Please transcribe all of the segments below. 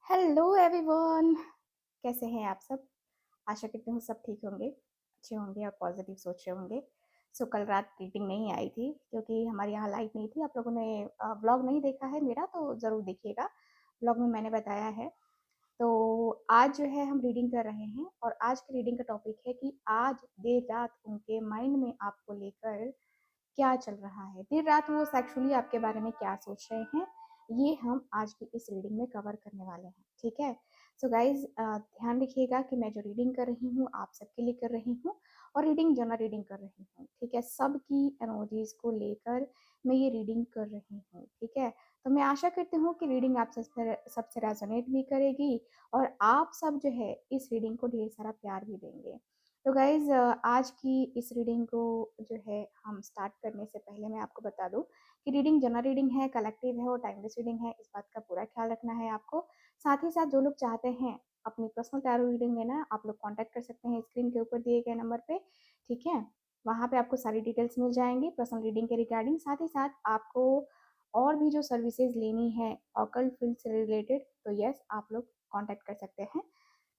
Hello everyone. कैसे हैं आप सब? आशा करती हूँ सब ठीक होंगे, अच्छे होंगे और पॉजिटिव सोच रहे होंगे। सो कल रात रीडिंग नहीं आई थी क्योंकि हमारे यहाँ लाइट नहीं थी। आप लोगों ने व्लॉग नहीं देखा है मेरा तो ज़रूर देखिएगा। व्लॉग में मैंने बताया है। तो आज जो है हम रीडिंग कर रहे हैं और आज की रीडिंग का टॉपिक है कि आज देर रात उनके माइंड में आपको लेकर क्या चल रहा है। देर रात वो सेक्सुअली आपके बारे में क्या सोच रहे हैं, ये हम आज की इस रीडिंग में कवर करने वाले हैं। ठीक है। सो गाइज ध्यान रखिएगा कि मैं जो रीडिंग कर रही हूँ आप सबके लिए कर रही हूँ और रीडिंग जनरल रीडिंग कर रही हूँ। ठीक है, सबकी एनर्जीज को लेकर मैं ये रीडिंग कर रही हूँ। ठीक है, तो मैं आशा करती हूँ कि रीडिंग आप सबसे रेजोनेट भी करेगी और आप सब जो है इस रीडिंग को ढेर सारा प्यार भी देंगे। तो गाइज आज की इस रीडिंग को जो है हम स्टार्ट करने से पहले मैं आपको बता दूं कि रीडिंग जनरल रीडिंग है, कलेक्टिव है और टाइमलेस रीडिंग है। इस बात का पूरा ख्याल रखना है आपको। साथ ही साथ जो लोग चाहते हैं अपनी पर्सनल टैरो रीडिंग लेना, आप लोग कांटेक्ट कर सकते हैं स्क्रीन के ऊपर दिए गए नंबर पे। ठीक है, वहाँ पे आपको सारी डिटेल्स मिल जाएंगी पर्सनल रीडिंग के रिगार्डिंग। साथ ही साथ आपको और भी जो सर्विसेज लेनी है ऑकल्ट फील्ड से रिलेटेड, तो यस आप लोग कांटेक्ट कर सकते हैं।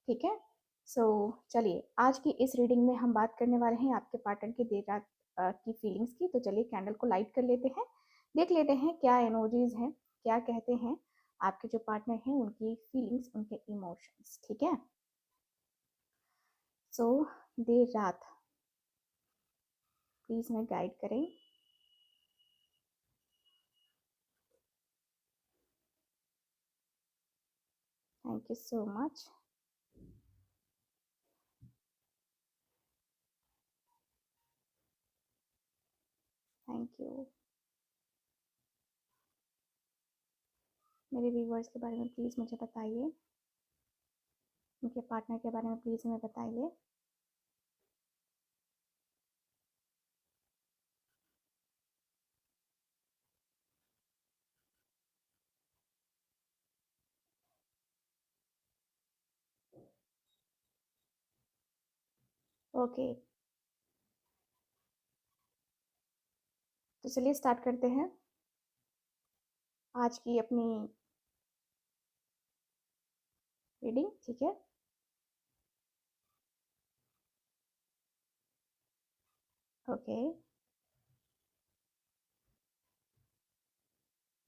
ठीक है। सो चलिए आज की इस रीडिंग में हम बात करने वाले हैं आपके पार्टनर की देर रात की फीलिंग्स की। तो चलिए कैंडल को लाइट कर लेते हैं, देख लेते हैं क्या एनर्जीज हैं, क्या कहते हैं आपके जो पार्टनर हैं, उनकी फीलिंग्स, उनके इमोशंस। ठीक है। सो देर रात प्लीज हमें गाइड करें। Thank you so much. Thank you. मेरे व्यूवर्स के बारे में प्लीज़ मुझे बताइए, उनके पार्टनर के बारे में प्लीज़ हमें बताइए। ओके, तो चलिए स्टार्ट करते हैं आज की अपनी रीडिंग। ठीक है। Okay,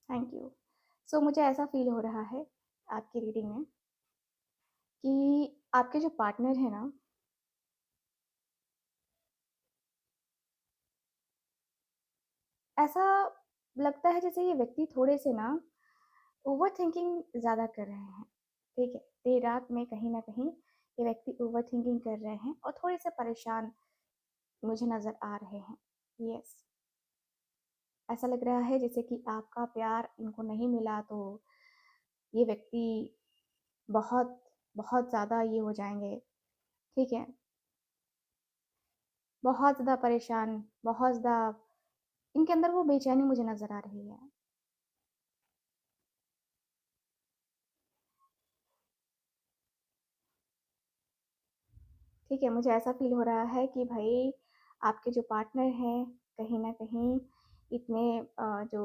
thank you. सो मुझे ऐसा फील हो रहा है आपकी रीडिंग में कि आपके जो पार्टनर है ना, ऐसा लगता है जैसे ये व्यक्ति थोड़े से ना ओवर थिंकिंग ज़्यादा कर रहे हैं। ठीक है, देर रात में कहीं ना कहीं ये व्यक्ति ओवर थिंकिंग कर रहे हैं और थोड़े से परेशान मुझे नज़र आ रहे हैं। यस, ऐसा लग रहा है जैसे कि आपका प्यार इनको नहीं मिला तो ये व्यक्ति बहुत बहुत ज़्यादा ये हो जाएंगे। ठीक है, बहुत ज़्यादा परेशान, बहुत ज़्यादा इनके अंदर वो बेचैनी मुझे नज़र आ रही है। ठीक है, मुझे ऐसा फील हो रहा है कि भाई आपके जो पार्टनर हैं कहीं ना कहीं इतने जो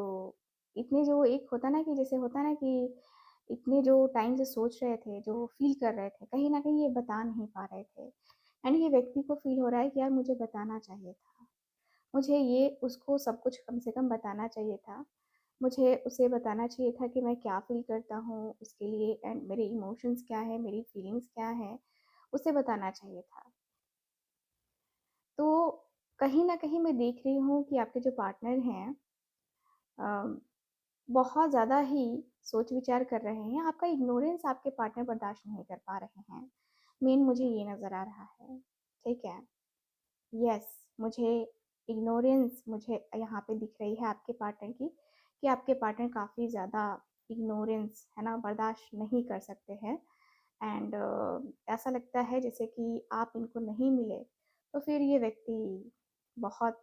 इतने जो एक होता ना कि जैसे होता ना कि इतने जो टाइम से सोच रहे थे, जो फील कर रहे थे, कहीं ना कहीं ये बता नहीं पा रहे थे। एंड ये व्यक्ति को फील हो रहा है कि यार मुझे बताना चाहिए था, मुझे ये उसको सब कुछ कम से कम बताना चाहिए था, मुझे उसे बताना चाहिए था कि मैं क्या फील करता हूँ उसके लिए एंड मेरे इमोशंस क्या है, मेरी फीलिंग्स क्या है, उसे बताना चाहिए था। तो कहीं न कहीं मैं देख रही हूँ कि आपके जो पार्टनर हैं अ, बहुत ज़्यादा ही सोच-विचार कर रहे हैं। आपका इग्नोरेंस आपके पार्टनर बर्दाश्त नहीं कर पा रहे हैं। मेन मुझे ये नज़र आ रहा है। ठीक है? यस, मुझे इग्नोरेंस मुझे यहाँ पे दिख रही है आपके पार्टनर की, कि आपके पार्टनर काफ़ी ज़्यादा इग्नोरेंस है ना बर्दाश्त नहीं कर सकते हैं। एंड ऐसा लगता है जैसे कि आप इनको नहीं मिले तो फिर ये व्यक्ति बहुत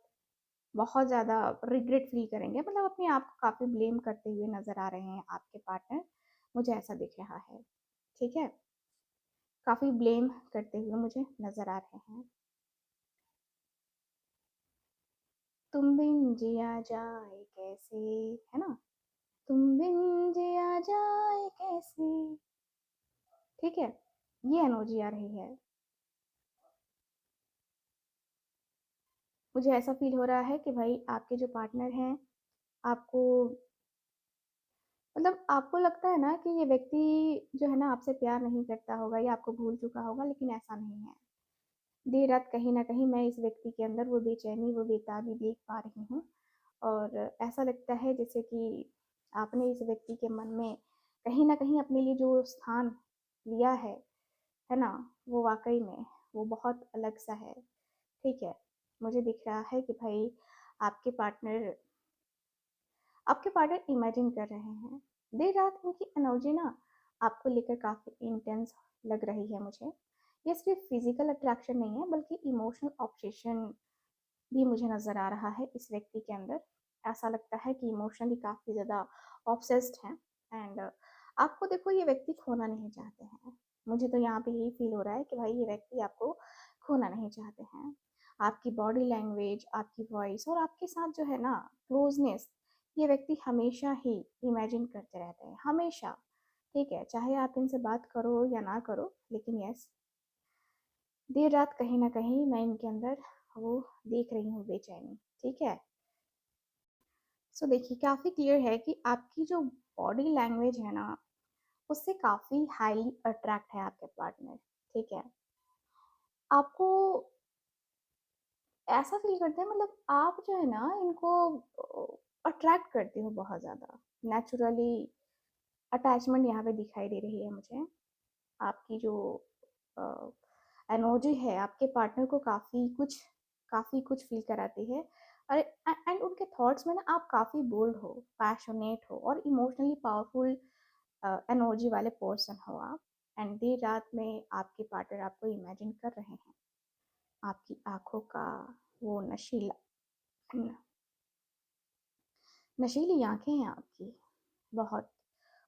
बहुत ज़्यादा रिग्रेट फील करेंगे, मतलब अपने आप को काफ़ी ब्लेम करते हुए नज़र आ रहे हैं आपके पार्टनर। मुझे ऐसा दिख रहा है। ठीक है, काफ़ी ब्लेम करते हुए मुझे नज़र आ रहे हैं। तुम बिन जिया जाए कैसे, है ना, तुम बिन जिया जाए कैसे, ठीक है, ये एनर्जी आ रही है। मुझे ऐसा फील हो रहा है कि भाई आपके जो पार्टनर हैं, आपको मतलब आपको लगता है ना कि ये व्यक्ति जो है ना आपसे प्यार नहीं करता होगा या आपको भूल चुका होगा, लेकिन ऐसा नहीं है। देर रात कहीं न कहीं मैं इस व्यक्ति के अंदर वो बेचैनी, वो बेताबी देख पा रही हूँ, और ऐसा लगता है जैसे कि आपने इस व्यक्ति के मन में कहीं न कहीं अपने लिए जो स्थान लिया है ना? वो वाक़ई में वो बहुत अलग-सा है, ठीक है? मुझे दिख रहा है कि भाई आपके पार्टनर आपके पार्टनर इमेजिन कर रहे हैं। देर रात उनकी एनर्जी ना आपको लेकर काफ़ी इंटेंस लग रही है मुझे। ये सिर्फ़ फ़िज़िकल अट्रैक्शन नहीं है, बल्कि इमोशनल ऑब्सेशन भी मुझे नज़र आ रहा है इस व्यक्ति के अंदर। ऐसा लगता है कि इमोशनली काफ़ी ज़्यादा ऑब्सेस्ड हैं, एंड आपको देखो ये व्यक्ति खोना नहीं चाहते हैं। मुझे तो यहाँ पे यही फ़ील हो रहा है कि भाई ये व्यक्ति आपको खोना नहीं चाहते हैं। आपकी बॉडी लैंग्वेज, आपकी वॉइस और आपके साथ जो है ना क्लोज़नेस, ये व्यक्ति हमेशा ही इमेजिन करते रहते हैं, हमेशा। ठीक है, चाहे आप इनसे बात करो या ना करो, लेकिन यस, देर रात कहीं न कहीं मैं इनके अंदर वो देख रही हूँ बेचैनी, ठीक है? सो देखिए काफ़ी क्लियर है कि आपकी जो बॉडी लैंग्वेज है ना, उससे काफ़ी हाईली अट्रैक्ट है आपके पार्टनर, ठीक है? आपको ऐसा फ़ील करते हैं, मतलब आप जो है ना इनको अट्रैक्ट करते हो बहुत ज़्यादा। नेचुरली अटैचमेंट यहाँ पे दिखाई दे रही है मुझे। आपकी जो अ, एनर्जी है आपके पार्टनर को काफ़ी कुछ फ़ील कराती है। अरे एंड उनके थॉट्स में ना आप काफ़ी बोल्ड हो, पैशनेट हो और इमोशनली पावरफुल एनर्जी वाले पर्सन हो आप। एंड देर रात में आपके पार्टनर आपको इमेजिन कर रहे हैं। आपकी आँखों का वो न नशीली आँखें हैं आपकी, बहुत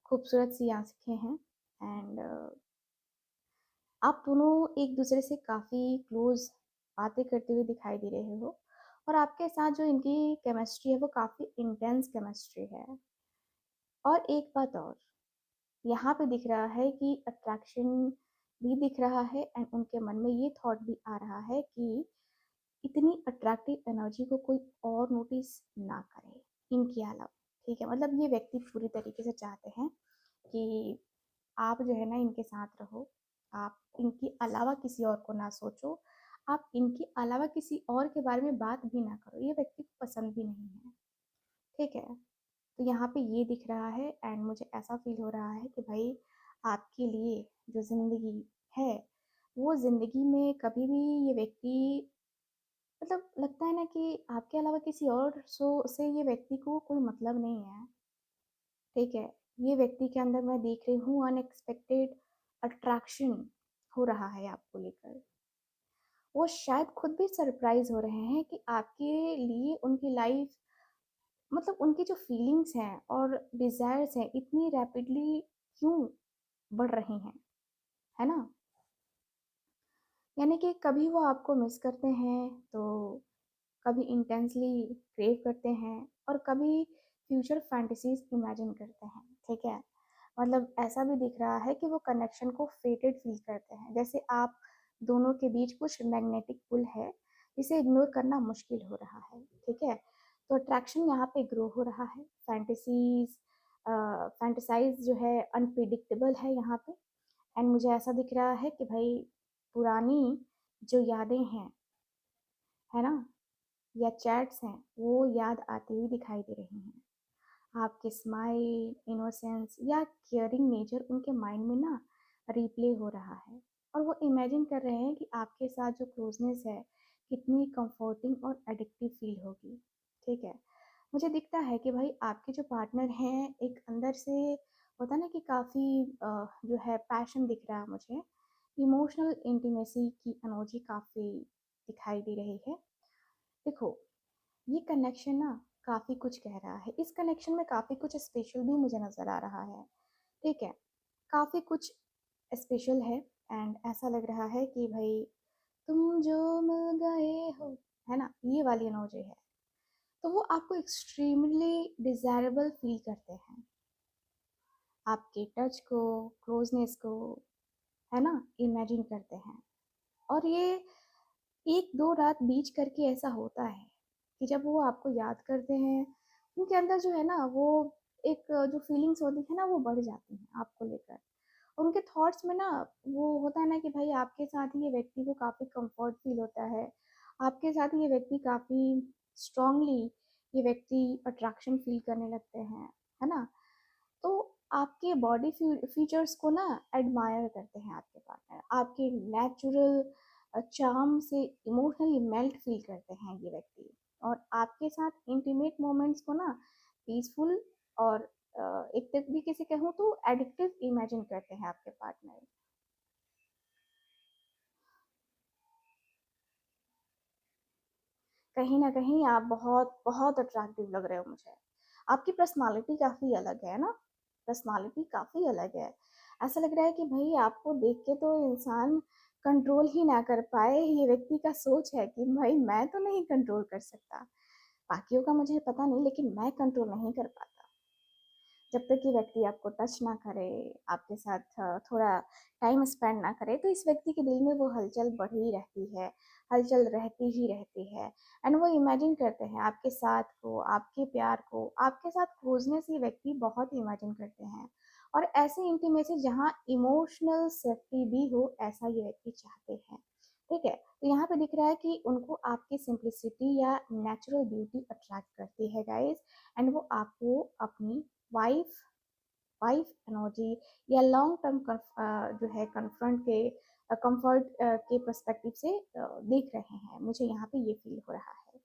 खूबसूरत सी आँखें हैं, एंड आप दोनों एक दूसरे से काफ़ी क्लोज बातें करते हुए दिखाई दे रहे हो, और आपके साथ जो इनकी केमिस्ट्री है वो काफ़ी इंटेंस केमिस्ट्री है। और एक बात और, यहाँ पे दिख रहा है कि अट्रैक्शन भी दिख रहा है, एंड उनके मन में ये थॉट भी आ रहा है कि इतनी अट्रैक्टिव एनर्जी को कोई और नोटिस ना करे इनके अलावा, ठीक है? मतलब ये व्यक्ति पूरी तरीके से चाहते हैं कि आप जो है ना इनके साथ रहो, आप इनके अलावा किसी और को ना सोचो, आप इनके अलावा किसी और के बारे में बात भी ना करो, ये व्यक्ति को पसंद भी नहीं है, ठीक है? तो यहाँ पे ये दिख रहा है, एंड मुझे ऐसा फ़ील हो रहा है कि भाई आपके लिए जो ज़िंदगी है, वो ज़िंदगी में कभी भी ये व्यक्ति, मतलब लगता है ना कि आपके अलावा किसी और से ये व्यक्ति को कोई मतलब नहीं है, ठीक है? ये व्यक्ति के अंदर मैं देख रही हूँ अनएक्सपेक्टेड अट्रैक्शन हो रहा है आपको लेकर। वो शायद खुद भी सरप्राइज़ हो रहे हैं कि आपके लिए उनकी लाइफ़, मतलब उनकी जो फीलिंग्स हैं और डिज़ायर्स हैं इतनी रैपिडली क्यों बढ़ रही हैं, है ना? यानी कि कभी वो आपको मिस करते हैं, तो कभी इंटेंसली क्रेव करते हैं, और कभी फ्यूचर फैंटेसीज़ इमेजिन करते हैं, ठीक है? मतलब ऐसा भी दिख रहा है कि वो कनेक्शन को फेटेड फ़ील करते हैं, जैसे आप दोनों के बीच कुछ मैग्नेटिक पुल है, जिसे इग्नोर करना मुश्किल हो रहा है, ठीक है? तो अट्रैक्शन यहाँ पे ग्रो हो रहा है, फैंटेसाइज़ जो है अनप्रेडिक्टेबल है यहाँ पे, एंड मुझे ऐसा दिख रहा है कि भाई पुरानी जो यादें हैं, है ना? या चैट्स हैं, वो याद आती हुई दिखाई दे रही हैं। आपके स्माइल, इनोसेंस या केयरिंग नेचर उनके माइंड में ना रिप्ले हो रहा है, और वो इमेजिन कर रहे हैं कि आपके साथ जो क्लोजनेस है कितनी कंफर्टिंग और एडिक्टिव फील होगी, ठीक है? मुझे दिखता है कि भाई आपके जो पार्टनर हैं एक अंदर से होता है ना कि काफ़ी जो है पैशन दिख रहा है मुझे, इमोशनल इंटीमेसी की एनर्जी काफ़ी दिखाई दे रही है। देखो, ये कनेक्शन ना काफ़ी कुछ कह रहा है। इस कनेक्शन में काफ़ी कुछ स्पेशल भी मुझे नज़र आ रहा है, ठीक है? काफ़ी कुछ स्पेशल है, एंड ऐसा लग रहा है कि भई तुम जो मिल गए हो, है ना? ये वाली एनर्जी है। तो वो आपको एक्सट्रीमली डिज़ायरेबल फ़ील करते हैं। आपके टच को, क्लोज़नेस को, है ना, इमेजिन करते हैं। और ये 1-2 रात बीच करके ऐसा होता है कि जब वो आपको याद करते हैं, उनके अंदर जो है ना वो एक जो फीलिंग्स होती है ना वो बढ़ जाती हैं आपको लेकर। और उनके थॉट्स में ना वो होता है ना कि भाई आपके साथ ही ये व्यक्ति को काफ़ी कंफर्ट फील होता है, आपके साथ ही ये व्यक्ति काफ़ी स्ट्रांगली ये व्यक्ति अट्रैक्शन फील करने लगते हैं, है ना? तो आपके बॉडी फीचर्स को ना एडमायर करते हैं आपके पार्टनर, आपके नेचुरल चार्म से इमोशनली मेल्ट फील करते हैं ये व्यक्ति, और आपके साथ इंटीमेट मोमेंट्स को ना पीसफुल और एक तरीके से कहूँ तो एडिक्टिव इमेजिन करते हैं आपके पार्टनर। कहीं ना कहीं आप बहुत बहुत अट्रैक्टिव लग रहे हो मुझे। आपकी पर्सनालिटी काफ़ी अलग है ना, पर्सनालिटी काफ़ी अलग है। ऐसा लग रहा है कि भाई आपको देख के तो इंसान कंट्रोल ही ना कर पाए, ये व्यक्ति का सोच है कि भाई मैं तो नहीं कंट्रोल कर सकता, बाकियों का मुझे पता नहीं लेकिन मैं कंट्रोल नहीं कर पाता। जब तक ये व्यक्ति आपको टच ना करे, आपके साथ थोड़ा टाइम स्पेंड ना करे, तो इस व्यक्ति के दिल में वो हलचल बढ़ी रहती है, हलचल रहती ही रहती है। एंड वो इमेजिन करते हैं आपके साथ को, आपके प्यार को, आपके साथ क्लोजनेस ये व्यक्ति बहुत इमेजिन करते हैं। और ऐसे इंटीमेसी जहाँ इमोशनल सेफ्टी भी हो, ऐसा ये व्यक्ति चाहते हैं। ठीक है, तो यहाँ पे दिख रहा है कि उनको आपकी सिंप्लिसिटी या नेचुरल ब्यूटी अट्रैक्ट करती है गाइस। एंड वो आपको अपनी वाइफ वाइफ एनर्जी या लॉन्ग टर्म जो है कन्फ्रंट के कंफर्ट के पर्सपेक्टिव से देख रहे हैं, मुझे यहाँ पे ये फील हो रहा है।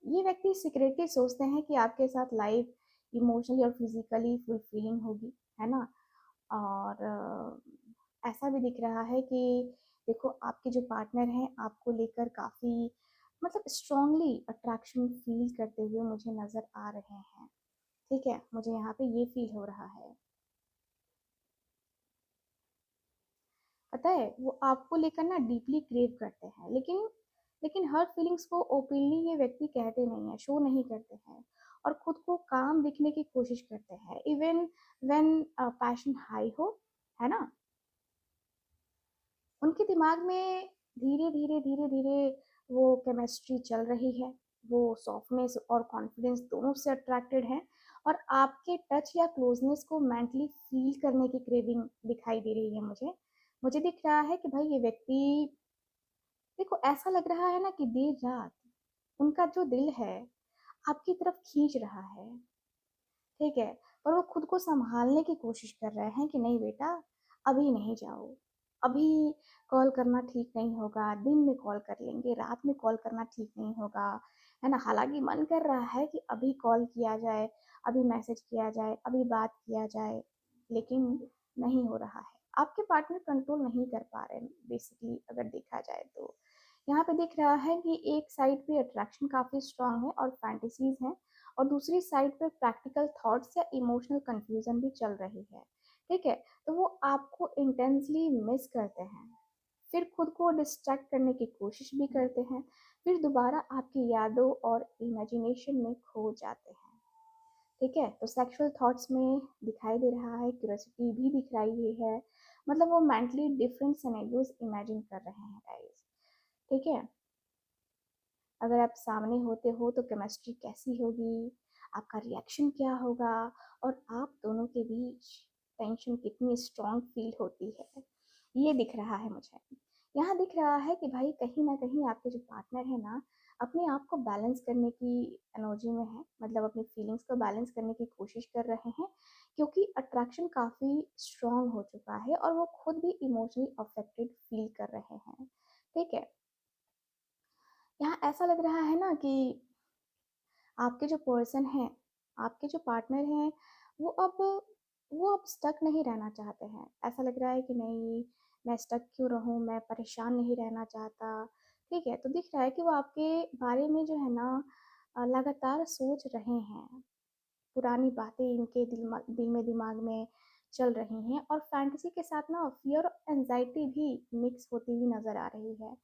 ये व्यक्ति सीक्रेटली सोचते हैं कि आपके साथ लाइफ इमोशनली और फिजिकली फुलफिलिंग होगी, है ना। और ऐसा भी दिख रहा है कि देखो आपके जो पार्टनर हैं आपको लेकर काफ़ी मतलब स्ट्रांगली अट्रैक्शन फील करते हुए मुझे नज़र आ रहे हैं। ठीक है, मुझे यहाँ पे ये फील हो रहा है। पता है वो आपको लेकर ना डीपली क्रेव करते हैं, लेकिन लेकिन हर फीलिंग्स को ओपनली ये व्यक्ति कहते नहीं है, शो नहीं करते हैं, और खुद को काम दिखने की कोशिश करते हैं इवन व्हेन पैशन हाई हो, है ना। उनके दिमाग में धीरे धीरे धीरे धीरे वो केमिस्ट्री चल रही है, वो सॉफ्टनेस और कॉन्फिडेंस दोनों से अट्रैक्टेड है, और आपके टच या क्लोजनेस को मेंटली फील करने की क्रेविंग दिखाई दे रही है मुझे। मुझे दिख रहा है कि भाई ये व्यक्ति, देखो ऐसा लग रहा है ना कि देर रात उनका जो दिल है आपकी तरफ खींच रहा है। ठीक है, पर वो खुद को संभालने की कोशिश कर रहे हैं कि नहीं बेटा, अभी नहीं जाओ, अभी कॉल करना ठीक नहीं होगा, दिन में कॉल कर लेंगे, रात में कॉल करना ठीक नहीं होगा, है ना। हालांकि मन कर रहा है कि अभी कॉल किया जाए, अभी मैसेज किया जाए, अभी बात किया जाए, लेकिन नहीं हो रहा है। आपके पार्टनर कंट्रोल नहीं कर पा रहे बेसिकली, अगर देखा जाए तो यहाँ पे दिख रहा है कि एक साइड पे अट्रैक्शन काफ़ी स्ट्रांग है और फैंटेसीज हैं, और दूसरी साइड पे प्रैक्टिकल थॉट्स या इमोशनल कंफ्यूजन भी चल रही है। ठीक है, तो वो आपको इंटेंसली मिस करते हैं, फिर खुद को डिस्ट्रैक्ट करने की कोशिश भी करते हैं, फिर दोबारा आपकी यादों और इमेजिनेशन में खो जाते हैं। ठीक है, तो सेक्सुअल थॉट्स में दिखाई दे रहा है, क्यूरियोसिटी भी दिख रही है, मतलब वो मेंटली डिफरेंट सिनेरियोज इमेजिन कर रहे हैं गाइस। ठीक है, अगर आप सामने होते हो तो केमिस्ट्री कैसी होगी, आपका रिएक्शन क्या होगा, और आप दोनों के बीच टेंशन कितनी स्ट्रांग फील होती है, ये दिख रहा है मुझे। यहाँ दिख रहा है कि भाई कहीं ना कहीं आपके जो पार्टनर है ना, अपने आप को बैलेंस करने की एनर्जी में है, मतलब अपनी फीलिंग्स को बैलेंस करने की कोशिश कर रहे हैं, क्योंकि अट्रैक्शन काफ़ी स्ट्रांग हो चुका है और वो खुद भी इमोशनली अफेक्टेड फील कर रहे हैं। ठीक है, यहाँ ऐसा लग रहा है ना कि आपके जो पर्सन हैं, आपके जो पार्टनर हैं, वो अब वो अब स्टक नहीं रहना चाहते हैं। ऐसा लग रहा है कि नहीं, मैं स्टक क्यों रहूँ, मैं परेशान नहीं रहना चाहता। ठीक है, तो दिख रहा है कि वो आपके बारे में जो है ना लगातार सोच रहे हैं, पुरानी बातें इनके दिल में दिमाग में चल रही हैं, और फैंटेसी के साथ ना फियर और एंजाइटी भी मिक्स होती हुई नज़र आ रही है।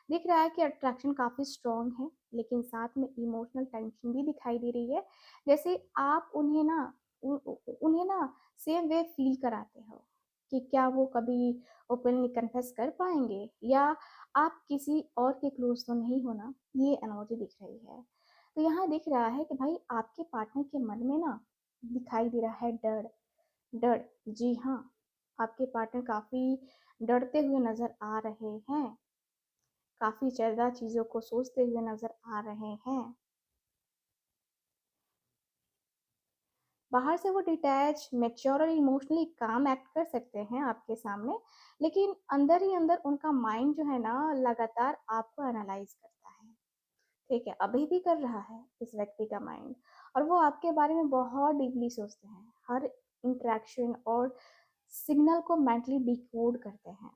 दिख रहा है कि अट्रैक्शन काफ़ी स्ट्रॉन्ग है, लेकिन साथ में इमोशनल टेंशन भी दिखाई दे रही है, जैसे आप उन्हें ना उन्हें ना सेम वे फील कराते हो। कि क्या वो कभी ओपनली कन्फेस कर पाएंगे, या आप किसी और के क्लोज तो नहीं हो ना, ये एनर्जी दिख रही है। तो यहाँ दिख रहा है कि भाई आपके पार्टनर के मन में ना दिखाई दे रहा है डर। डर, जी हाँ, आपके पार्टनर काफ़ी डरते हुए नज़र आ रहे हैं, काफ़ी ज़्यादा चीज़ों को सोचते हुए नज़र आ रहे हैं। बाहर से वो डिटैच, मैच्योर और इमोशनली काम एक्ट कर सकते हैं आपके सामने, लेकिन अंदर ही अंदर उनका माइंड जो है ना लगातार आपको एनालाइज करता है। ठीक है, अभी भी कर रहा है इस व्यक्ति का माइंड, और वो आपके बारे में बहुत डीपली सोचते हैं, हर इंटरेक्शन और सिग्नल को मेंटली डिकोड करते हैं,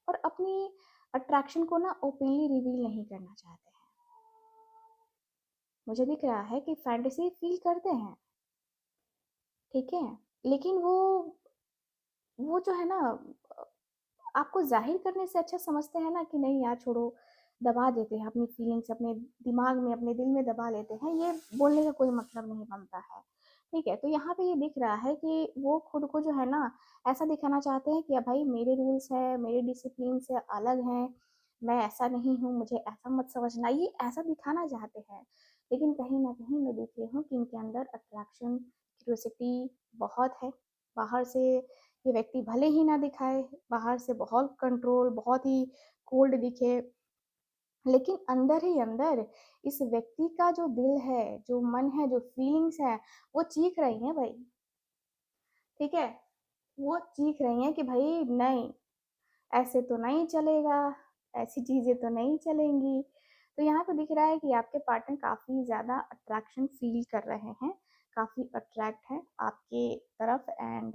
और अपनी अट्रैक्शन को ना ओपनली रिवील नहीं करना चाहते हैं। मुझे दिख रहा है कि फैंटेसी फील करते हैं, ठीक है, लेकिन वो जो है ना आपको जाहिर करने से अच्छा समझते हैं ना कि नहीं यार छोड़ो, दबा देते हैं अपनी फीलिंग्स, अपने दिमाग में, अपने दिल में दबा लेते हैं, ये बोलने का कोई मतलब नहीं बनता है। ठीक है, तो यहाँ पे ये दिख रहा है कि वो खुद को जो है ना ऐसा दिखाना चाहते हैं कि अब भाई मेरे रूल्स है, मेरे डिसिप्लिन से अलग हैं, मैं ऐसा नहीं हूँ, मुझे ऐसा मत समझना, ये ऐसा दिखाना चाहते हैं। लेकिन कहीं ना कहीं मैं देख रही हूँ कि इनके अंदर अट्रैक्शन, क्यूरियोसिटी बहुत है। बाहर से ये व्यक्ति भले ही ना दिखाए, बाहर से बहुत कंट्रोल, बहुत ही कोल्ड दिखे, लेकिन अंदर ही अंदर इस व्यक्ति का जो दिल है, जो मन है, जो फीलिंग्स है, वो चीख रही हैं भाई। ठीक है, वो चीख रही हैं कि भाई नहीं, ऐसे तो नहीं चलेगा, ऐसी चीजें तो नहीं चलेंगी। तो यहाँ पे दिख रहा है कि आपके पार्टनर काफी ज्यादा अट्रैक्शन फील कर रहे हैं, काफी अट्रैक्ट है आपके तरफ। एंड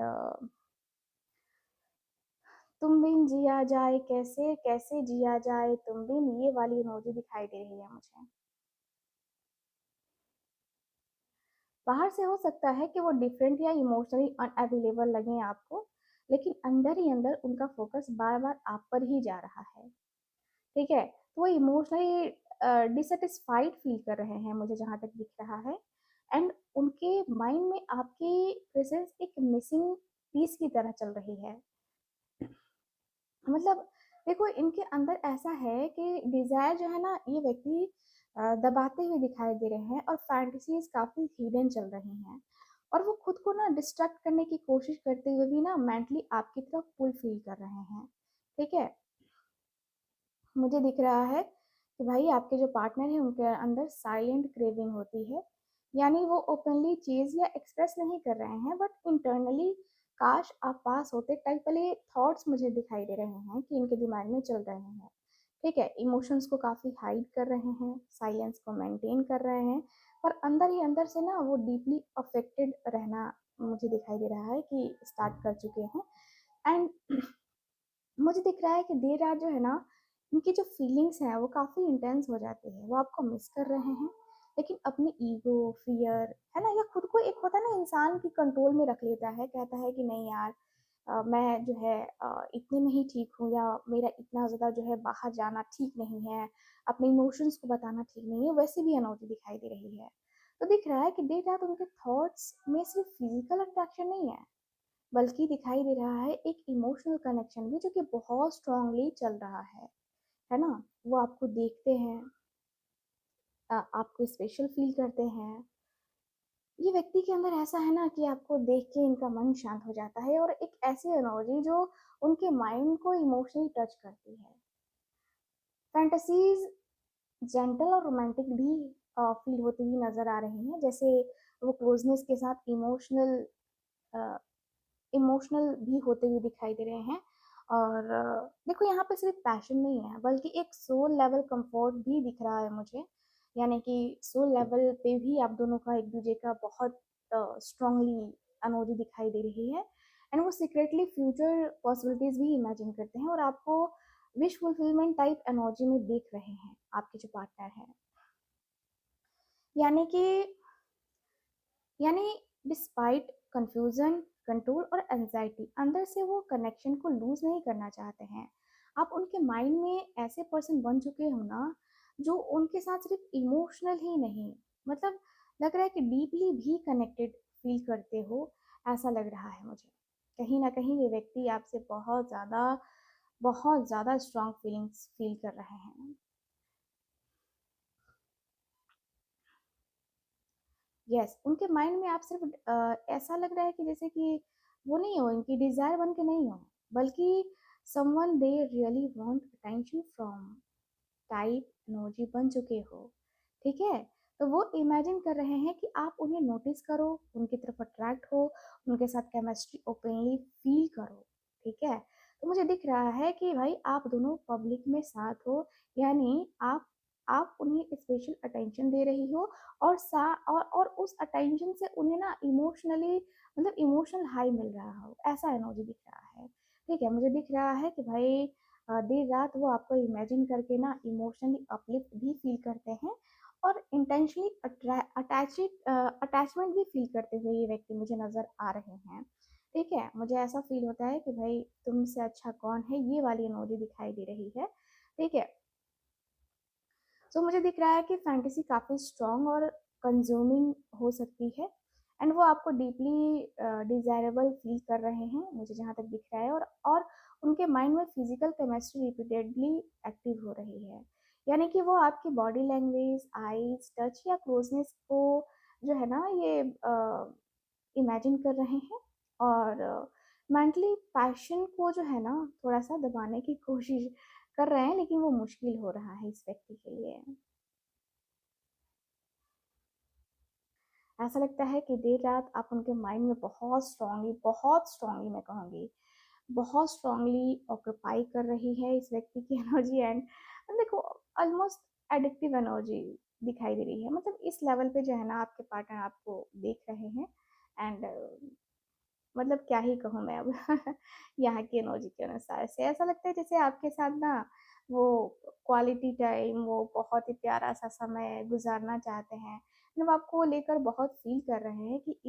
तुम बिन जिया जाए कैसे, कैसे जिया जाए तुम बिन, ये वाली इमोजी दिखाई दे रही है मुझे। बाहर से हो सकता है कि वो डिफरेंट या इमोशनली अनअवेलेबल लगे आपको, लेकिन अंदर ही अंदर उनका फोकस बार बार आप पर ही जा रहा है। ठीक है, तो वो इमोशनली डिससेटिस्फाइड फील कर रहे हैं, मुझे जहाँ तक दिख रहा है। एंड उनके माइंड में आपकी प्रेजेंस एक मिसिंग पीस की तरह चल रही है। मतलब देखो, इनके अंदर ऐसा है कि डिजायर जो है ना, ये व्यक्ति दबाते हुए दिखाई दे रहे हैं, और फैंटेसीज काफी हिडन चल रही हैं, और वो खुद को ना डिस्ट्रैक्ट करने की कोशिश करते हुए भी ना मेंटली आपकी तरफ पुल फील कर रहे हैं। ठीक है, मुझे दिख रहा है कि भाई आपके जो पार्टनर है उनके अंदर साइलेंट क्रेविंग होती है, यानी वो ओपनली चीज या एक्सप्रेस नहीं कर रहे हैं, बट इंटरनली काश आप पास होते टाइप वाले थॉट्स मुझे दिखाई दे रहे हैं कि इनके दिमाग में चल रहे हैं। ठीक है, इमोशंस को काफी हाइड कर रहे हैं, साइलेंस को मेंटेन कर रहे हैं, पर अंदर ही अंदर से ना वो डीपली अफेक्टेड रहना मुझे दिखाई दे रहा है कि स्टार्ट कर चुके हैं। एंड मुझे दिख रहा है कि देर रात जो है ना, इनकी जो फीलिंग्स हैं वो काफ़ी इंटेंस हो जाती है, वो आपको मिस कर रहे हैं, लेकिन अपनी ईगो, फियर है ना, या खुद को एक होता है ना इंसान की कंट्रोल में रख लेता है, कहता है कि नहीं यार, मैं जो है इतने में ही ठीक हूँ, या मेरा इतना ज़्यादा जो है बाहर जाना ठीक नहीं है, अपने इमोशंस को बताना ठीक नहीं है, वैसे भी एनर्जी दिखाई दे रही है। तो दिख रहा है कि देर रात उनके थॉट्स में सिर्फ फिजिकल अट्रैक्शन नहीं है, बल्कि दिखाई दे रहा है एक इमोशनल कनेक्शन भी, जो कि बहुत स्ट्रांगली चल रहा है ना। वो आपको देखते हैं, आपको स्पेशल फील करते हैं। ये व्यक्ति के अंदर ऐसा है ना कि आपको देख के इनका मन शांत हो जाता है, और एक ऐसी एनर्जी जो उनके माइंड को इमोशनली टच करती है। फैंटेसीज जेंटल और रोमांटिक भी फील होती हुई नजर आ रही हैं, जैसे वो क्लोजनेस के साथ इमोशनल इमोशनल भी होते हुए दिखाई दे रहे हैं। और देखो, यहाँ पे सिर्फ पैशन नहीं है, बल्कि एक सोल लेवल कंफर्ट भी दिख रहा है मुझे, यानी कि सोल लेवल पे भी आप दोनों का एक दूसरे का बहुत स्ट्रांगली एनर्जी दिखाई दे रही है। एंड वो सीक्रेटली फ्यूचर पॉसिबिलिटीज भी इमेजिन करते हैं, और आपको विश फुलफिलमेंट टाइप एनर्जी में देख रहे हैं आपके जो पार्टनर है। यानी कि यानी डिस्पाइट कंफ्यूजन, कंट्रोल और एंजाइटी, अंदर से वो कनेक्शन को लूज नहीं करना चाहते हैं। आप उनके माइंड में ऐसे पर्सन बन चुके हो ना, जो उनके साथ सिर्फ इमोशनल ही नहीं, मतलब लग रहा है कि डीपली भी कनेक्टेड फील करते हो, ऐसा लग रहा है मुझे। कहीं ना कहीं ये व्यक्ति आपसे बहुत ज़्यादा स्ट्रॉन्ग फीलिंग्स फील कर रहे हैं। यस, उनके माइंड में आप सिर्फ ऐसा लग रहा है कि जैसे कि वो नहीं हो, इनकी डिज़ायर बन के नहीं हो, बल्कि someone they really want attention from type emoji बन चुके हो। ठीक है, तो वो इमेजिन कर रहे हैं कि आप उन्हें नोटिस करो, उनकी तरफ अट्रैक्ट हो, उनके साथ केमिस्ट्री ओपनली फील करो। ठीक है, तो मुझे दिख रहा है कि भाई आप दोनों पब्लिक में साथ हो, यानी आप उन्हें स्पेशल अटेंशन दे रही हो, और और उस अटेंशन से उन्हें ना इमोशनली, मतलब इमोशनल हाई मिल रहा हो, ऐसा इमोजी दिख रहा है। ठीक है, मुझे दिख रहा है कि भाई देर रात वो आपको इमेजिन करके ना इमोशनली अपलिफ्ट भी फील करते हैं, और इंटेंशनली अटैचमेंट भी फील करते हुए ये व्यक्ति मुझे नज़र आ रहे हैं। ठीक है, मुझे ऐसा फील होता है कि भाई तुमसे अच्छा कौन है, ये वाली इमोजी दिखाई दे रही है। ठीक है, सो मुझे दिख रहा है कि फैंटेसी काफ़ी स्ट्रॉन्ग और कंज्यूमिंग हो सकती है, एंड वो आपको डीपली डिजायरेबल फील कर रहे हैं, मुझे जहाँ तक दिख रहा है। और उनके माइंड में फिजिकल केमिस्ट्री रिपीटेडली एक्टिव हो रही है, यानी कि वो आपकी बॉडी लैंग्वेज, आईज टच या क्लोजनेस को जो है ना ये इमेजिन कर रहे हैं, और मेंटली पैशन को जो है ना थोड़ा सा दबाने की कोशिश कर रहे हैं, लेकिन वो मुश्किल हो रहा है इस व्यक्ति के लिए। ऐसा लगता है कि देर रात आप उनके माइंड में बहुत स्ट्रांगली मैं कहूँगी, बहुत स्ट्रांगली ऑक्यूपाई कर रही है इस व्यक्ति की एनर्जी। एंड देखो, ऑलमोस्ट एडिक्टिव एनर्जी दिखाई दे रही है, मतलब इस लेवल पे जो है ना आपके पार्टनर आपको देख रहे हैं। एंड मतलब क्या ही कहूँ मैं अब यहाँ की एनर्जी के अनुसार से ऐसा लगता है जैसे आपके साथ ना वो क्वालिटी टाइम, वो बहुत ही प्यारा सा समय गुजारना चाहते हैं, मतलब आपको लेकर बहुत फील कर रहे हैं कि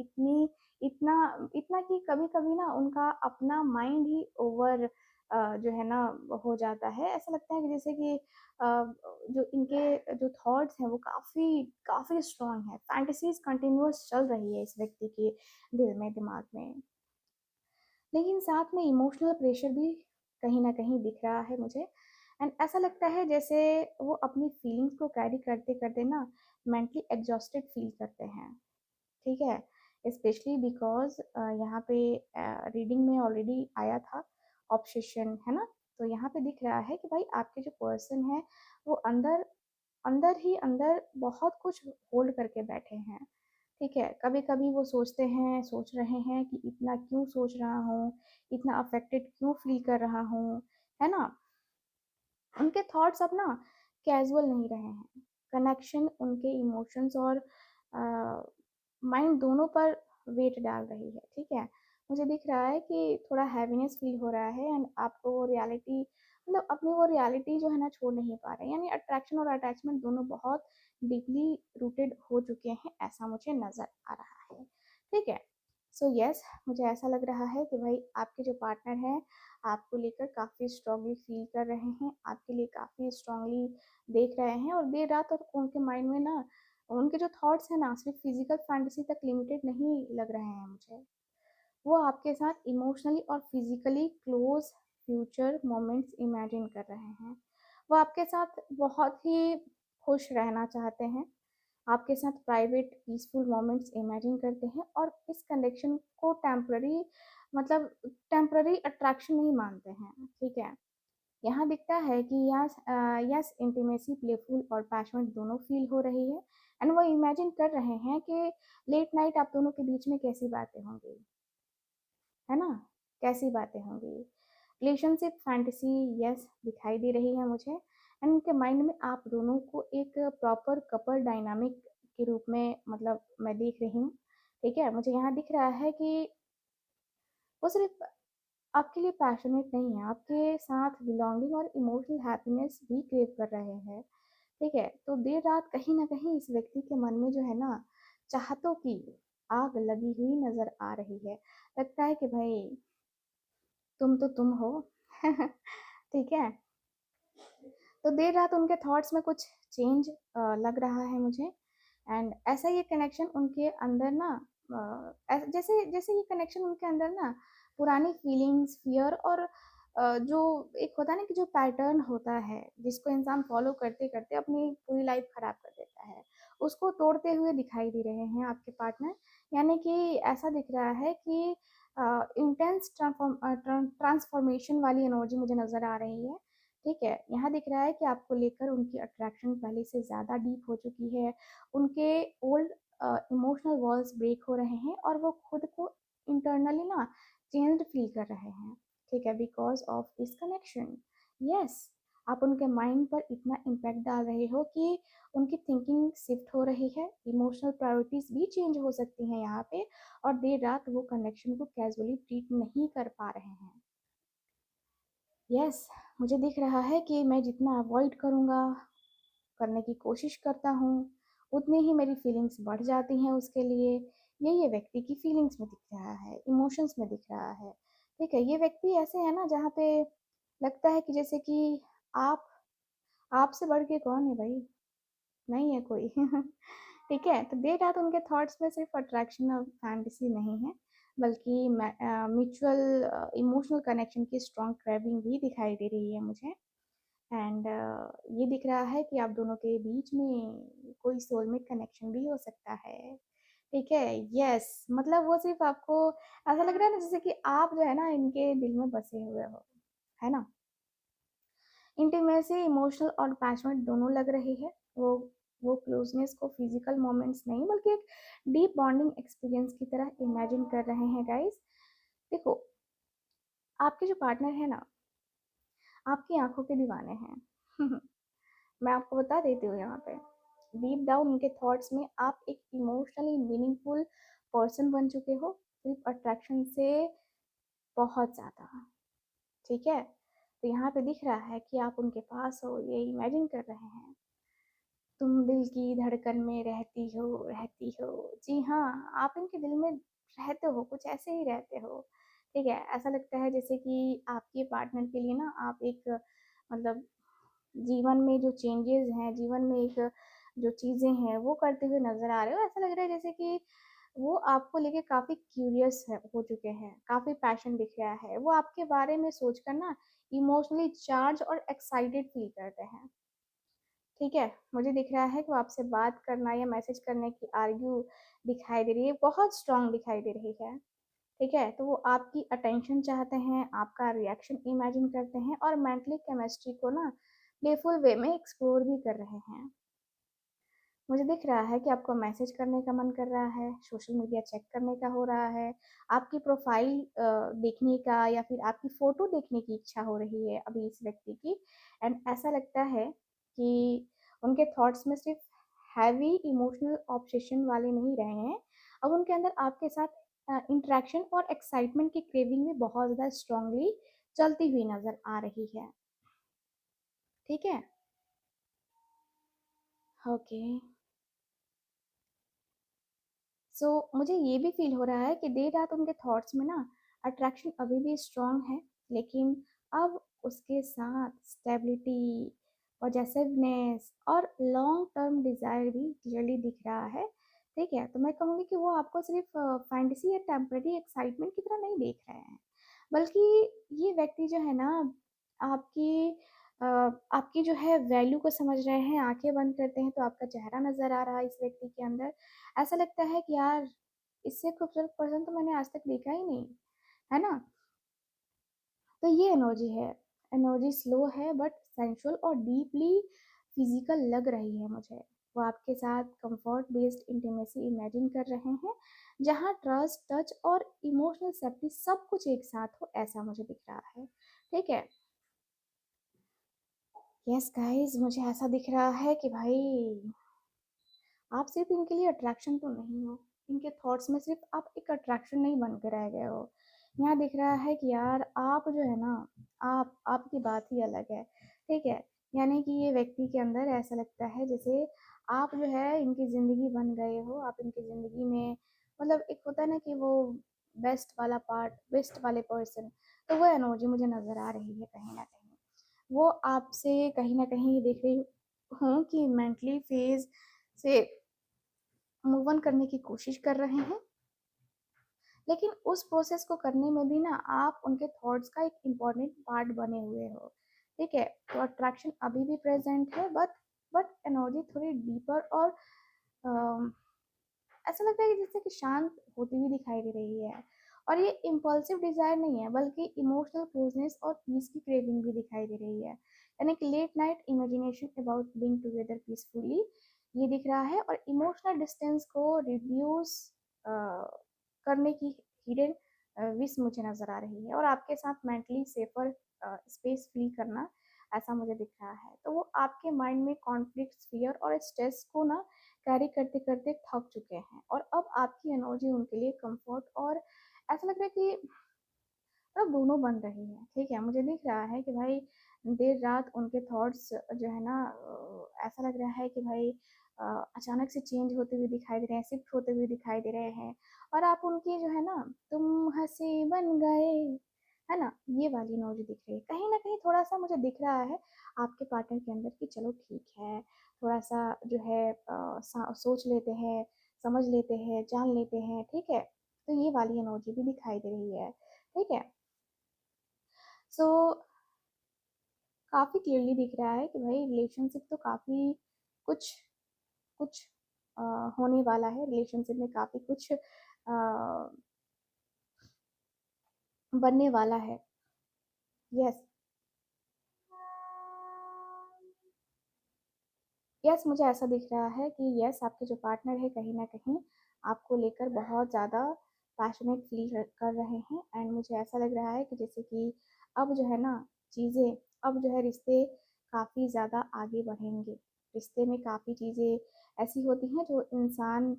इतना इतना कि कभी कभी ना उनका अपना माइंड ही ओवर जो है ना हो जाता है। ऐसा लगता है कि जैसे कि जो इनके जो थॉट्स हैं वो काफ़ी काफ़ी स्ट्रांग है, फैंटेसीज कंटिन्यूअस चल रही है इस व्यक्ति के दिल में, दिमाग में। लेकिन साथ में इमोशनल प्रेशर भी कहीं न कहीं दिख रहा है मुझे, एंड ऐसा लगता है जैसे वो अपनी फीलिंग्स को कैरी करते-करते ना मेंटली एग्जॉस्टेड फील करते हैं। ठीक है? स्पेशली बिकॉज़ यहाँ पे रीडिंग में ऑलरेडी आया था ऑब्सेशन, है ना? तो यहाँ पे दिख रहा है कि भाई आपके जो पर्सन है वो अंदर अंदर ही अंदर बहुत कुछ होल्ड करके बैठे हैं। ठीक है, कभी कभी वो सोच रहे हैं कि इतना क्यों सोच रहा हूँ, इतना अफेक्टेड क्यों फील कर रहा हूँ, है ना? उनके थॉट्स अब ना कैजुअल नहीं रहे हैं, कनेक्शन उनके इमोशंस और माइंड दोनों पर वेट डाल रही है। ठीक है, मुझे दिख रहा है कि थोड़ा हैवीनेस फील हो रहा है, एंड आपको वो रियलिटी, मतलब अपनी वो रियलिटी जो है ना छोड़ नहीं पा रहे हैं, यानी अट्रैक्शन और अटैचमेंट दोनों बहुत डीपली रूटेड हो चुके हैं, ऐसा मुझे नज़र आ रहा है। ठीक है, सो यस, मुझे ऐसा लग रहा है कि भाई आपके जो पार्टनर हैं आपको लेकर काफ़ी स्ट्रांगली फील कर रहे हैं, आपके लिए काफ़ी स्ट्रांगली देख रहे हैं, और देर रात और उनके माइंड में ना उनके जो थॉट्स हैं ना सिर्फ फिजिकल फैंटेसी तक लिमिटेड नहीं लग रहे हैं मुझे। वो आपके साथ इमोशनली और physically close future moments imagine कर रहे हैं। वो आपके साथ बहुत ही खुश रहना चाहते हैं, आपके साथ प्राइवेट पीसफुल मोमेंट्स इमेजिन करते हैं, और इस कनेक्शन को टेम्पररी, मतलब टेम्पररी अट्रैक्शन नहीं मानते हैं। ठीक है, यहाँ दिखता है कि यस, यस इंटीमेसी प्लेफुल और पैशनेट दोनों फील हो रही है, एंड वो इमेजिन कर रहे हैं कि लेट नाइट आप दोनों के बीच में कैसी बातें होंगी, है ना? कैसी बातें होंगी। रिलेशनशिप फैंटेसी यस दिखाई दे रही है मुझे, एंड उनके माइंड में आप दोनों को एक प्रॉपर कपल डायनामिक के रूप में, मतलब मैं देख रही हूँ। ठीक है, मुझे यहाँ दिख रहा है कि वो सिर्फ आपके लिए पैशनेट नहीं है, आपके साथ बिलोंगिंग और इमोशनल हैप्पीनेस भी क्रेव कर रहे हैं। ठीक है, तो देर रात कहीं ना कहीं इस व्यक्ति के मन में जो है ना चाहतों की आग लगी हुई नजर आ रही है। लगता है कि भाई तुम तो तुम हो ठीक है, तो देर रात उनके थॉट्स में कुछ चेंज लग रहा है मुझे, एंड ऐसा ये कनेक्शन उनके अंदर ना जैसे जैसे ये कनेक्शन उनके अंदर ना पुरानी फीलिंग्स, फियर और जो एक होता है ना कि जो पैटर्न होता है जिसको इंसान फॉलो करते करते अपनी पूरी लाइफ खराब कर देता है, उसको तोड़ते हुए दिखाई दे रहे हैं आपके पार्टनर। यानी कि ऐसा दिख रहा है कि इंटेंस ट्रांसफॉर्मेशन वाली एनर्जी मुझे नज़र आ रही है। ठीक है, यहाँ दिख रहा है कि आपको लेकर उनकी अट्रैक्शन पहले से ज़्यादा डीप हो चुकी है। उनके ओल्ड इमोशनल वॉल्स ब्रेक हो रहे हैं और वो खुद को इंटरनली ना चेंज्ड फील कर रहे हैं। ठीक है, because of this connection. Yes, आप उनके माइंड पर इतना इम्पैक्ट डाल रहे हो कि उनकी थिंकिंग शिफ्ट हो रही है, इमोशनल प्रायोरिटीज भी चेंज हो सकती हैं यहाँ पे, और देर रात वो कनेक्शन को कैजुअली ट्रीट नहीं कर पा रहे हैं। यस, मुझे दिख रहा है कि मैं जितना अवॉइड करूँगा, करने की कोशिश करता हूँ, उतनी ही मेरी फीलिंग्स बढ़ जाती हैं उसके लिए। ये व्यक्ति की फीलिंग्स में दिख रहा है, इमोशंस में दिख रहा है। ठीक है, ये व्यक्ति ऐसे है ना जहाँ पे लगता है कि जैसे कि आप आपसे बढ़ के कौन है भाई, नहीं है कोई। ठीक है, तो देर रात उनके थॉट्स में सिर्फ अट्रैक्शन और फैंटेसी नहीं है, बल्कि म्यूचुअल इमोशनल कनेक्शन की स्ट्रॉन्ग क्रेविंग भी दिखाई दे रही है मुझे। एंड ये दिख रहा है कि आप दोनों के बीच में कोई सोलमेट कनेक्शन भी हो सकता है। ठीक है, यस, मतलब वो सिर्फ आपको ऐसा लग रहा है ना जैसे कि आप जो है ना इनके दिल में बसे हुए हो, है ना। इंटीमेसी इमोशनल और पैशनेट दोनों लग रही है। वो क्लोजनेस को फिजिकल मोमेंट्स नहीं बल्कि एक डीप बॉन्डिंग एक्सपीरियंस की तरह इमेजिन कर रहे हैं गाइस। देखो, आपके जो पार्टनर है ना आपकी आंखों के दीवाने हैं। मैं आपको बता देती हूँ यहाँ पे, डीप डाउन उनके थॉट्स में आप एक इमोशनली मीनिंगफुल पर्सन बन चुके हो, सिर्फ अट्रैक्शन से बहुत ज़्यादा। ठीक है, तो यहाँ पे दिख रहा है कि आप उनके पास हो, ये इमेजिन कर रहे हैं। तुम दिल की धड़कन में रहती हो। जी हाँ, आप इनके दिल में रहते हो, कुछ ऐसे ही रहते हो। ठीक है, ऐसा लगता है जैसे कि आपके पार्टनर के लिए ना आप एक मतलब जीवन में जो चेंजेस हैं, जीवन में एक जो चीज़ें हैं वो करते हुए नज़र आ रहे हो। ऐसा लग रहा है जैसे कि वो आपको लेके काफ़ी क्यूरियस है हो चुके हैं, काफ़ी पैशन दिख रहा है। वो आपके बारे में सोचकर ना इमोशनली चार्ज और एक्साइटेड फील करते हैं। ठीक है, मुझे दिख रहा है कि वो आपसे बात करना या मैसेज करने की आर्ग्यू दिखाई दे रही है, बहुत स्ट्रांग दिखाई दे रही है। ठीक है, तो वो आपकी अटेंशन चाहते हैं, आपका रिएक्शन इमेजिन करते हैं और मेंटली केमिस्ट्री को ना प्लेफुल वे में एक्सप्लोर भी कर रहे हैं। मुझे दिख रहा है कि आपको मैसेज करने का मन कर रहा है, सोशल मीडिया चेक करने का हो रहा है, आपकी प्रोफाइल देखने का या फिर आपकी फ़ोटो देखने की इच्छा हो रही है अभी इस व्यक्ति की। एंड ऐसा लगता है कि उनके थॉट्स में सिर्फ हैवी इमोशनल ऑब्सेशन वाले नहीं रहे हैं, अब उनके अंदर आपके साथ इंटरेक्शन और एक्साइटमेंट की क्रेविंग में बहुत ज़्यादा स्ट्रांगली चलती हुई नज़र आ रही है। ठीक है, ओके। सो मुझे ये भी फील हो रहा है कि देर रात उनके थॉट्स में ना अट्रैक्शन अभी भी स्ट्रांग है, लेकिन अब उसके साथ स्टेबिलिटी, पॉजेसिवनेस और लॉन्ग टर्म डिज़ायर भी क्लियरली दिख रहा है। ठीक है, तो मैं कहूँगी कि वो आपको सिर्फ फैंटेसी या टेम्पररी एक्साइटमेंट की तरह नहीं देख रहे हैं, बल्कि ये व्यक्ति जो है ना आपकी आपकी जो है वैल्यू को समझ रहे हैं। आंखें बंद करते हैं तो आपका चेहरा नज़र आ रहा है इस व्यक्ति के अंदर। ऐसा लगता है कि यार इससे खूबसूरत पर्सन तो मैंने आज तक देखा ही नहीं, है ना। तो ये एनर्जी है, एनर्जी स्लो है बट सेंसुअल और डीपली फिजिकल लग रही है मुझे। वो आपके साथ कंफर्ट बेस्ड इंटीमेसी इमेजिन कर रहे हैं, जहाँ ट्रस्ट, टच और इमोशनल सेफ्टी सब कुछ एक साथ हो, ऐसा मुझे दिख रहा है। ठीक है, यस गाइस, मुझे ऐसा दिख रहा है कि भाई आप सिर्फ इनके लिए अट्रैक्शन तो नहीं हो, इनके थॉट्स में सिर्फ आप एक अट्रैक्शन नहीं बन के रह गए हो। यहाँ दिख रहा है कि यार आप जो है ना, आप आपकी बात ही अलग है। ठीक है, यानी कि ये व्यक्ति के अंदर ऐसा लगता है जैसे आप जो है इनकी ज़िंदगी बन गए हो, आप इनकी ज़िंदगी में मतलब एक होता है ना कि वो बेस्ट वाला पार्ट, बेस्ट वाले पर्सन, तो वो एनर्जी मुझे नज़र आ रही है कहीं ना कहीं। वो आपसे कहीं ना कहीं देख रही हूँ कि मेंटली फेज से मूव ऑन करने की कोशिश कर रहे हैं। लेकिन उस प्रोसेस को करने में भी ना आप उनके थॉट्स का एक इम्पॉर्टेंट पार्ट बने हुए हो, ठीक है। तो अट्रैक्शन अभी भी प्रेजेंट है, बट एनर्जी थोड़ी डीपर और अम, ऐसा लगता है कि जैसे कि शांत होती हुई दिखाई दे रही है। और ये इम्पल्सिव डिजायर नहीं है, बल्कि इमोशनल क्लोजनेस और पीस की क्रेविंग भी दिखाई दे रही है। यानी कि late night imagination about being together peacefully ये दिख रहा है, और इमोशनल डिस्टेंस को रिड्यूस करने की हिडन विश मुझे नजर आ रही है, और आपके साथ मेंटली सेफर स्पेस फील करना, ऐसा मुझे दिख रहा है। तो वो आपके माइंड में कॉन्फ्लिक्ट, फियर और स्ट्रेस को ना कैरी करते करते थक चुके हैं, और अब आपकी एनर्जी उनके लिए कंफर्ट और ऐसा लग रहा है कि मतलब दोनों बन रही है, ठीक है। मुझे दिख रहा है कि भाई देर रात उनके थॉट्स जो है ना ऐसा लग रहा है कि भाई अचानक से चेंज होते हुए दिखाई दे रहे हैं, शिफ्ट होते हुए दिखाई दे रहे हैं। और आप उनकी जो है ना, तुम हंसी बन गए, है ना, ये वाली एनर्जी दिख रही है। कहीं ना कहीं थोड़ा सा मुझे दिख रहा है आपके पार्टनर के अंदर कि चलो ठीक है, थोड़ा सा जो है सोच लेते हैं, समझ लेते हैं, जान लेते हैं, ठीक है। तो ये वाली एनर्जी भी दिखाई दे रही है, ठीक है। सो काफ़ी क्लियरली दिख रहा है कि भाई रिलेशनशिप तो काफ़ी कुछ कुछ अ, होने वाला है। रिलेशनशिप में काफ़ी कुछ बनने वाला है। यस, यस, मुझे ऐसा दिख रहा है कि यस, आपके जो पार्टनर है कहीं ना कहीं आपको लेकर बहुत ज़्यादा पैशनेट फील कर रहे हैं। एंड मुझे ऐसा लग रहा है कि जैसे कि अब जो है ना चीज़ें, अब जो है रिश्ते काफ़ी ज़्यादा आगे बढ़ेंगे। रिश्ते में काफ़ी चीज़ें ऐसी होती हैं जो इंसान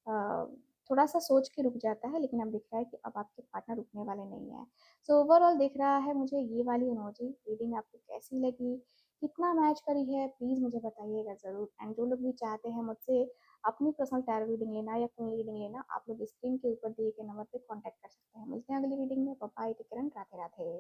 अ, थोड़ा सा सोच के रुक जाता है, लेकिन अब दिख रहा है कि अब आपके पार्टनर रुकने वाले नहीं है। सो ओवरऑल दिख रहा है मुझे ये वाली इमोजी रीडिंग आपको कैसी लगी, कितना मैच करी है, प्लीज़ मुझे बताइएगा ज़रूर। एंड जो लोग भी चाहते हैं मुझसे अपनी पर्सनल टैरो रीडिंग लेना या कुंडली रीडिंग लेना, आप लोग स्क्रीन के ऊपर दिए गए नंबर पे कांटेक्ट कर सकते हैं। मिलते हैं अगली रीडिंग में। Bye bye, take care and Radhe Radhe.